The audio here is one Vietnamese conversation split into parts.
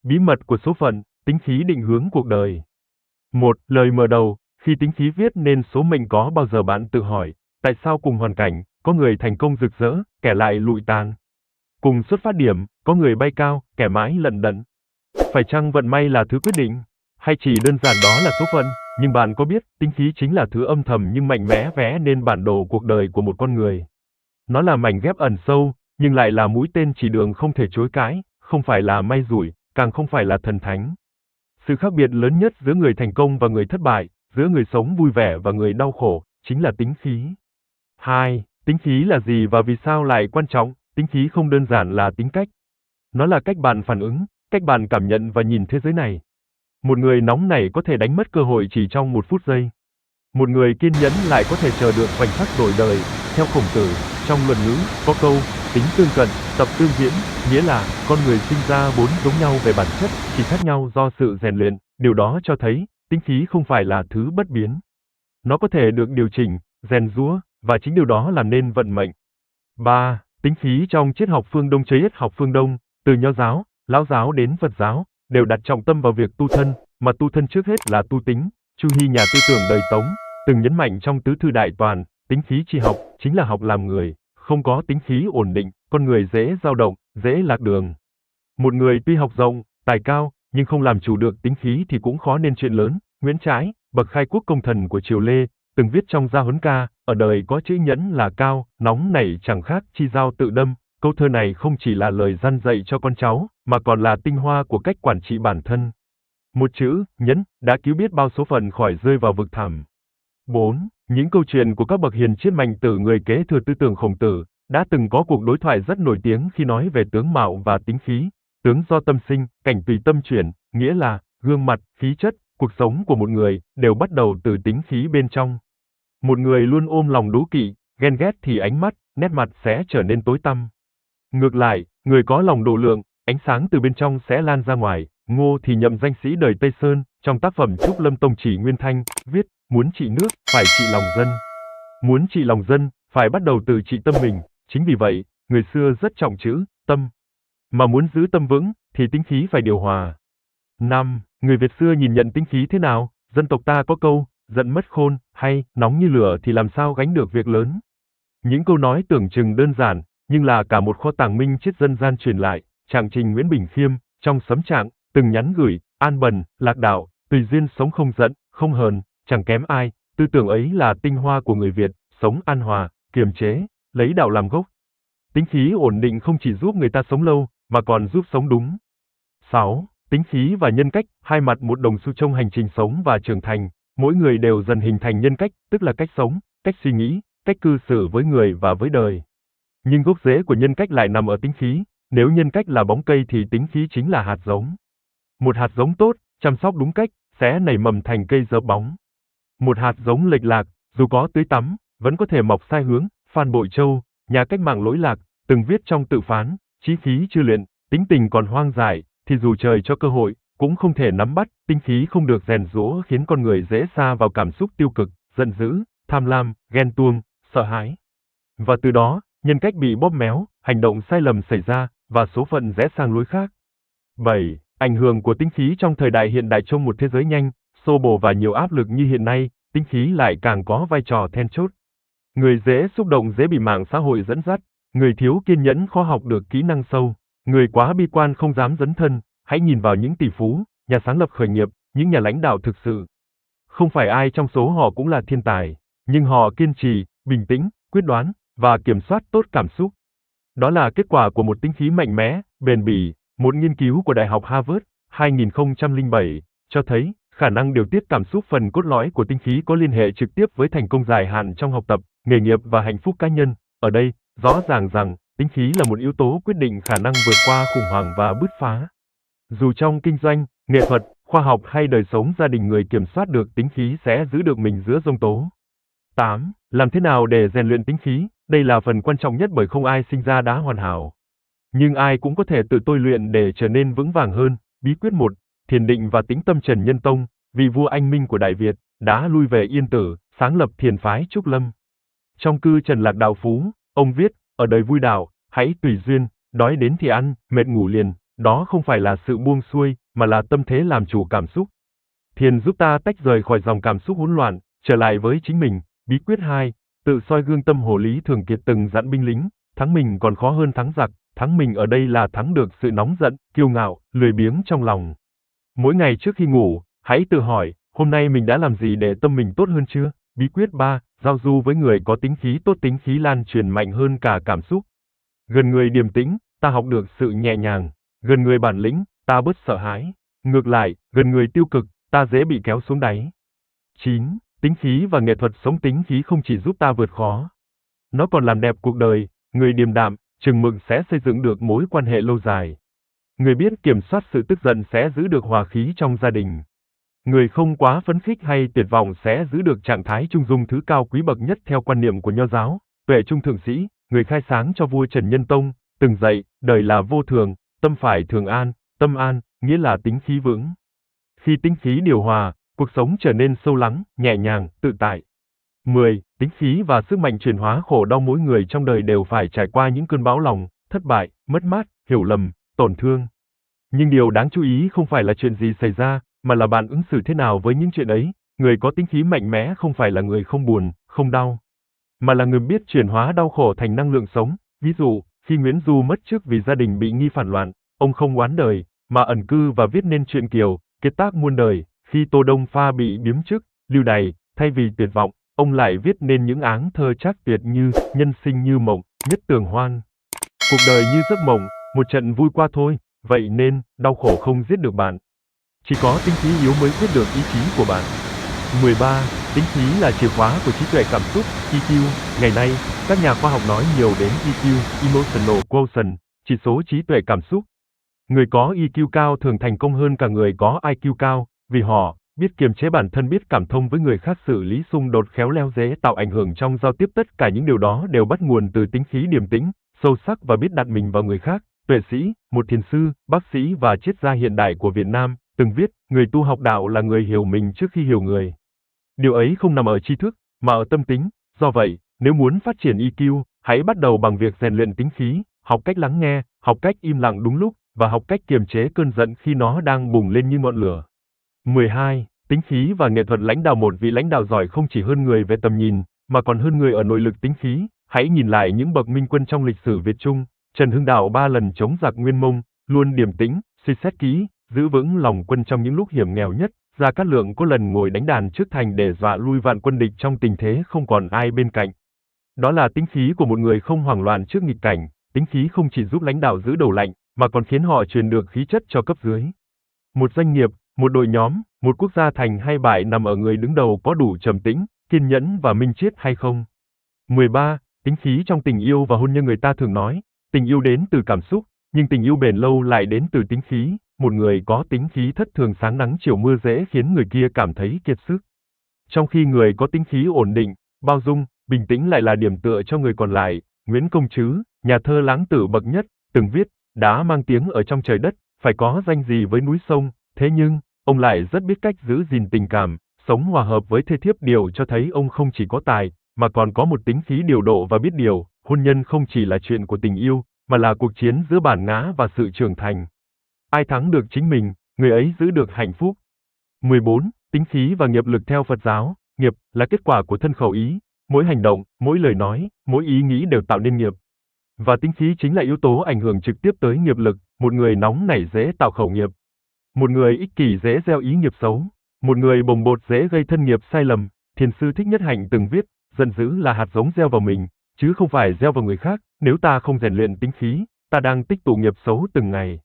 Bí mật của số phận, tính khí định hướng cuộc đời. Một, lời mở đầu, khi tính khí viết nên số mệnh có bao giờ bạn tự hỏi, tại sao cùng hoàn cảnh, có người thành công rực rỡ, kẻ lại lụi tàn. Cùng xuất phát điểm, có người bay cao, kẻ mãi lận đận. Phải chăng vận may là thứ quyết định, hay chỉ đơn giản đó là số phận, nhưng bạn có biết, tính khí chính là thứ âm thầm nhưng mạnh mẽ vẽ nên bản đồ cuộc đời của một con người. Nó là mảnh ghép ẩn sâu, nhưng lại là mũi tên chỉ đường không thể chối cãi, không phải là may rủi, càng không phải là thần thánh. Sự khác biệt lớn nhất giữa người thành công và người thất bại, giữa người sống vui vẻ và người đau khổ, chính là tính khí. 2. Tính khí là gì và vì sao lại quan trọng? Tính khí không đơn giản là tính cách. Nó là cách bạn phản ứng, cách bạn cảm nhận và nhìn thế giới này. Một người nóng nảy có thể đánh mất cơ hội chỉ trong một phút giây. Một người kiên nhẫn lại có thể chờ được khoảnh khắc đổi đời. Theo Khổng Tử, trong Luận Ngữ, có câu, tính tương cận, tập tương diễn, nghĩa là, con người sinh ra vốn giống nhau về bản chất, chỉ khác nhau do sự rèn luyện. Điều đó cho thấy, tính khí không phải là thứ bất biến. Nó có thể được điều chỉnh, rèn giũa, và chính điều đó làm nên vận mệnh. 3. Tính khí trong triết học phương Đông. Triết học phương Đông, từ Nho giáo, Lão giáo đến Phật giáo, đều đặt trọng tâm vào việc tu thân, mà tu thân trước hết là tu tính. Chu Hy, nhà tư tưởng đời Tống, từng nhấn mạnh trong tứ thư đại toàn, tính khí tri học, chính là học làm người, không có tính khí ổn định, con người dễ dao động, dễ lạc đường. Một người tuy học rộng, tài cao, nhưng không làm chủ được tính khí thì cũng khó nên chuyện lớn. Nguyễn Trãi, bậc khai quốc công thần của triều Lê, từng viết trong Gia Huấn Ca, ở đời có chữ nhẫn là cao, nóng nảy chẳng khác chi dao tự đâm. Câu thơ này không chỉ là lời răn dạy cho con cháu, mà còn là tinh hoa của cách quản trị bản thân. Một chữ, nhẫn, đã cứu biết bao số phận khỏi rơi vào vực thẳm. 4. Những câu chuyện của các bậc hiền triết Mạnh Tử, người kế thừa tư tưởng Khổng Tử, đã từng có cuộc đối thoại rất nổi tiếng khi nói về tướng mạo và tính khí. Tướng do tâm sinh, cảnh tùy tâm chuyển, nghĩa là, gương mặt, khí chất, cuộc sống của một người, đều bắt đầu từ tính khí bên trong. Một người luôn ôm lòng đố kỵ, ghen ghét thì ánh mắt, nét mặt sẽ trở nên tối tăm. Ngược lại, người có lòng độ lượng, ánh sáng từ bên trong sẽ lan ra ngoài. Ngô Thì Nhậm, danh sĩ đời Tây Sơn, trong tác phẩm Trúc Lâm Tông Chỉ Nguyên Thanh, viết, muốn trị nước, phải trị lòng dân. Muốn trị lòng dân, phải bắt đầu từ trị tâm mình. Chính vì vậy, người xưa rất trọng chữ, tâm. Mà muốn giữ tâm vững, thì tính khí phải điều hòa. 5. Người Việt xưa nhìn nhận tính khí thế nào? Dân tộc ta có câu, giận mất khôn, hay, nóng như lửa thì làm sao gánh được việc lớn. Những câu nói tưởng chừng đơn giản, nhưng là cả một kho tàng minh triết dân gian truyền lại. Trạng Trình Nguyễn Bình Khiêm, trong Sấm Trạng, từng nhắn gửi, an bần, lạc đạo, tùy duyên sống không giận, không hờn, chẳng kém ai. Tư tưởng ấy là tinh hoa của người Việt, sống an hòa, kiềm chế, lấy đạo làm gốc. Tính khí ổn định không chỉ giúp người ta sống lâu, mà còn giúp sống đúng. 6. Tính khí và nhân cách, hai mặt một đồng xu trong hành trình sống và trưởng thành. Mỗi người đều dần hình thành nhân cách, tức là cách sống, cách suy nghĩ, cách cư xử với người và với đời. Nhưng gốc rễ của nhân cách lại nằm ở tính khí. Nếu nhân cách là bóng cây thì tính khí chính là hạt giống. Một hạt giống tốt, chăm sóc đúng cách, sẽ nảy mầm thành cây rợp bóng. Một hạt giống lệch lạc, dù có tưới tắm, vẫn có thể mọc sai hướng. Phan Bội Châu, nhà cách mạng lỗi lạc, từng viết trong tự phán, chí khí chưa luyện, tính tình còn hoang dại, thì dù trời cho cơ hội, cũng không thể nắm bắt. Tính khí không được rèn giũa khiến con người dễ sa vào cảm xúc tiêu cực, giận dữ, tham lam, ghen tuông, sợ hãi. Và từ đó, nhân cách bị bóp méo, hành động sai lầm xảy ra, và số phận rẽ sang lối khác. 7. Ảnh hưởng của tính khí trong thời đại hiện đại. Trong một thế giới nhanh, xô bồ và nhiều áp lực như hiện nay, tính khí lại càng có vai trò then chốt. Người dễ xúc động dễ bị mạng xã hội dẫn dắt, người thiếu kiên nhẫn khó học được kỹ năng sâu, người quá bi quan không dám dấn thân. Hãy nhìn vào những tỷ phú, nhà sáng lập khởi nghiệp, những nhà lãnh đạo thực sự. Không phải ai trong số họ cũng là thiên tài, nhưng họ kiên trì, bình tĩnh, quyết đoán, và kiểm soát tốt cảm xúc. Đó là kết quả của một tính khí mạnh mẽ, bền bỉ. Một nghiên cứu của Đại học Harvard 2007 cho thấy, khả năng điều tiết cảm xúc, phần cốt lõi của tính khí, có liên hệ trực tiếp với thành công dài hạn trong học tập, nghề nghiệp và hạnh phúc cá nhân. Ở đây, rõ ràng rằng, tính khí là một yếu tố quyết định khả năng vượt qua khủng hoảng và bứt phá. Dù trong kinh doanh, nghệ thuật, khoa học hay đời sống gia đình, người kiểm soát được tính khí sẽ giữ được mình giữa giông tố. 8. Làm thế nào để rèn luyện tính khí? Đây là phần quan trọng nhất bởi không ai sinh ra đã hoàn hảo. Nhưng ai cũng có thể tự tôi luyện để trở nên vững vàng hơn. Bí quyết 1. Thiền định và tĩnh tâm. Trần Nhân Tông, vị vua anh minh của Đại Việt, đã lui về Yên Tử, sáng lập thiền phái Trúc Lâm. Trong Cư Trần Lạc Đạo Phú, ông viết, ở đời vui đạo, hãy tùy duyên, đói đến thì ăn, mệt ngủ liền, đó không phải là sự buông xuôi, mà là tâm thế làm chủ cảm xúc. Thiền giúp ta tách rời khỏi dòng cảm xúc hỗn loạn, trở lại với chính mình. Bí quyết 2, tự soi gương. Tâm Hồ Lý Thường Kiệt từng dặn binh lính, thắng mình còn khó hơn thắng giặc, thắng mình ở đây là thắng được sự nóng giận, kiêu ngạo, lười biếng trong lòng. Mỗi ngày trước khi ngủ, hãy tự hỏi, hôm nay mình đã làm gì để tâm mình tốt hơn chưa? Bí quyết 3, giao du với người có tính khí tốt. Tính khí lan truyền mạnh hơn cả cảm xúc. Gần người điềm tĩnh, ta học được sự nhẹ nhàng. Gần người bản lĩnh, ta bớt sợ hãi. Ngược lại, gần người tiêu cực, ta dễ bị kéo xuống đáy. 9. Tính khí và nghệ thuật sống. Tính khí không chỉ giúp ta vượt khó, nó còn làm đẹp cuộc đời. Người điềm đạm, chừng mực sẽ xây dựng được mối quan hệ lâu dài. Người biết kiểm soát sự tức giận sẽ giữ được hòa khí trong gia đình. Người không quá phấn khích hay tuyệt vọng sẽ giữ được trạng thái trung dung. Thứ cao quý bậc nhất theo quan niệm của Nho giáo, Tuệ Trung Thượng Sĩ, người khai sáng cho vua Trần Nhân Tông, từng dạy, đời là vô thường, tâm phải thường an. Tâm an, nghĩa là tính khí vững. Khi tính khí điều hòa, cuộc sống trở nên sâu lắng, nhẹ nhàng, tự tại. 10. Tính khí và sức mạnh chuyển hóa khổ đau. Mỗi người trong đời đều phải trải qua những cơn bão lòng, thất bại, mất mát, hiểu lầm, tổn thương. Nhưng điều đáng chú ý không phải là chuyện gì xảy ra, mà là bạn ứng xử thế nào với những chuyện ấy. Người có tính khí mạnh mẽ không phải là người không buồn, không đau, mà là người biết chuyển hóa đau khổ thành năng lượng sống. Ví dụ, khi Nguyễn Du mất chức vì gia đình bị nghi phản loạn, ông không oán đời, mà ẩn cư và viết nên truyện Kiều, kiệt tác muôn đời. Khi Tô Đông Pha bị biếm chức, lưu đày, thay vì tuyệt vọng, ông lại viết nên những áng thơ trác tuyệt như Nhân sinh như mộng, Nhất tường hoan. Cuộc đời như giấc mộng, một trận vui qua thôi, vậy nên, đau khổ không giết được bạn. Chỉ có tính khí yếu mới giết được ý chí của bạn. 13. Tính khí là chìa khóa của trí tuệ cảm xúc, EQ. Ngày nay, các nhà khoa học nói nhiều đến EQ, Emotional Quotient, chỉ số trí tuệ cảm xúc. Người có EQ cao thường thành công hơn cả người có IQ cao, vì họ biết kiềm chế bản thân, biết cảm thông với người khác, xử lý xung đột khéo léo, dễ tạo ảnh hưởng trong giao tiếp. Tất cả những điều đó đều bắt nguồn từ tính khí điềm tĩnh, sâu sắc và biết đặt mình vào người khác. Tuệ Sĩ, một thiền sư, bác sĩ và triết gia hiện đại của Việt Nam, từng viết, người tu học đạo là người hiểu mình trước khi hiểu người. Điều ấy không nằm ở tri thức, mà ở tâm tính. Do vậy, nếu muốn phát triển EQ, hãy bắt đầu bằng việc rèn luyện tính khí, học cách lắng nghe, học cách im lặng đúng lúc, và học cách kiềm chế cơn giận khi nó đang bùng lên như ngọn lửa. 12. Tính khí và nghệ thuật lãnh đạo. Một vị lãnh đạo giỏi không chỉ hơn người về tầm nhìn, mà còn hơn người ở nội lực tính khí. Hãy nhìn lại những bậc minh quân trong lịch sử Việt Trung. Trần Hưng Đạo 3 lần chống giặc Nguyên Mông, luôn điềm tĩnh, suy xét kỹ, giữ vững lòng quân trong những lúc hiểm nghèo nhất. Gia Cát Lượng có lần ngồi đánh đàn trước thành để dọa lui vạn quân địch trong tình thế không còn ai bên cạnh. Đó là tính khí của một người không hoảng loạn trước nghịch cảnh. Tính khí không chỉ giúp lãnh đạo giữ đầu lạnh, mà còn khiến họ truyền được khí chất cho cấp dưới. Một doanh nghiệp, một đội nhóm, một quốc gia thành hay bại nằm ở người đứng đầu có đủ trầm tĩnh, kiên nhẫn và minh triết hay không. 13. Tính khí trong tình yêu và hôn nhân. Người ta thường nói, tình yêu đến từ cảm xúc, nhưng tình yêu bền lâu lại đến từ tính khí. Một người có tính khí thất thường sáng nắng chiều mưa dễ khiến người kia cảm thấy kiệt sức. Trong khi người có tính khí ổn định, bao dung, bình tĩnh lại là điểm tựa cho người còn lại. Nguyễn Công Trứ, nhà thơ lãng tử bậc nhất, từng viết, đá mang tiếng ở trong trời đất, phải có danh gì với núi sông, thế nhưng, ông lại rất biết cách giữ gìn tình cảm, sống hòa hợp với thê thiếp. Điều cho thấy ông không chỉ có tài, mà còn có một tính khí điều độ và biết điều. Hôn nhân không chỉ là chuyện của tình yêu, mà là cuộc chiến giữa bản ngã và sự trưởng thành. Ai thắng được chính mình, người ấy giữ được hạnh phúc. 14. Tính khí và nghiệp lực. Theo Phật giáo, nghiệp là kết quả của thân khẩu ý, mỗi hành động, mỗi lời nói, mỗi ý nghĩ đều tạo nên nghiệp. Và tính khí chính là yếu tố ảnh hưởng trực tiếp tới nghiệp lực. Một người nóng nảy dễ tạo khẩu nghiệp. Một người ích kỷ dễ gieo ý nghiệp xấu. Một người bồng bột dễ gây thân nghiệp sai lầm. Thiền sư Thích Nhất Hạnh từng viết, giận dữ là hạt giống gieo vào mình, chứ không phải gieo vào người khác. Nếu ta không rèn luyện tính khí, ta đang tích tụ nghiệp xấu từng ngày.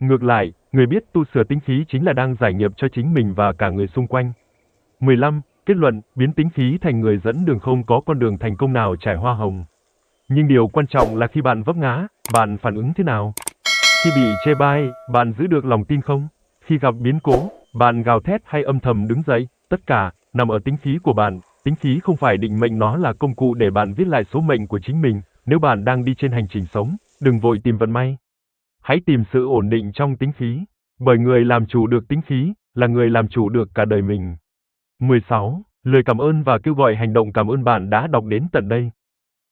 Ngược lại, người biết tu sửa tính khí chính là đang giải nghiệp cho chính mình và cả người xung quanh. 15. Kết luận, biến tính khí thành người dẫn đường. Không có con đường thành công nào trải hoa hồng. Nhưng điều quan trọng là khi bạn vấp ngã, bạn phản ứng thế nào? Khi bị chê bai, bạn giữ được lòng tin không? Khi gặp biến cố, bạn gào thét hay âm thầm đứng dậy? Tất cả nằm ở tính khí của bạn. Tính khí không phải định mệnh, nó là công cụ để bạn viết lại số mệnh của chính mình. Nếu bạn đang đi trên hành trình sống, đừng vội tìm vận may. Hãy tìm sự ổn định trong tính khí, bởi người làm chủ được tính khí, là người làm chủ được cả đời mình. 16. Lời cảm ơn và kêu gọi hành động. Cảm ơn bạn đã đọc đến tận đây.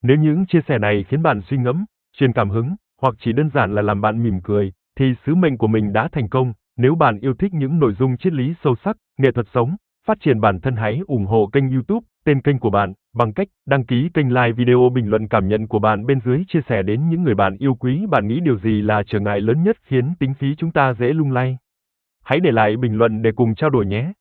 Nếu những chia sẻ này khiến bạn suy ngẫm, truyền cảm hứng, hoặc chỉ đơn giản là làm bạn mỉm cười, thì sứ mệnh của mình đã thành công. Nếu bạn yêu thích những nội dung triết lý sâu sắc, nghệ thuật sống, phát triển bản thân, hãy ủng hộ kênh YouTube, tên kênh của bạn, bằng cách đăng ký kênh, like video, bình luận cảm nhận của bạn bên dưới, chia sẻ đến những người bạn yêu quý. Bạn nghĩ điều gì là trở ngại lớn nhất khiến tính khí chúng ta dễ lung lay? Hãy để lại bình luận để cùng trao đổi nhé.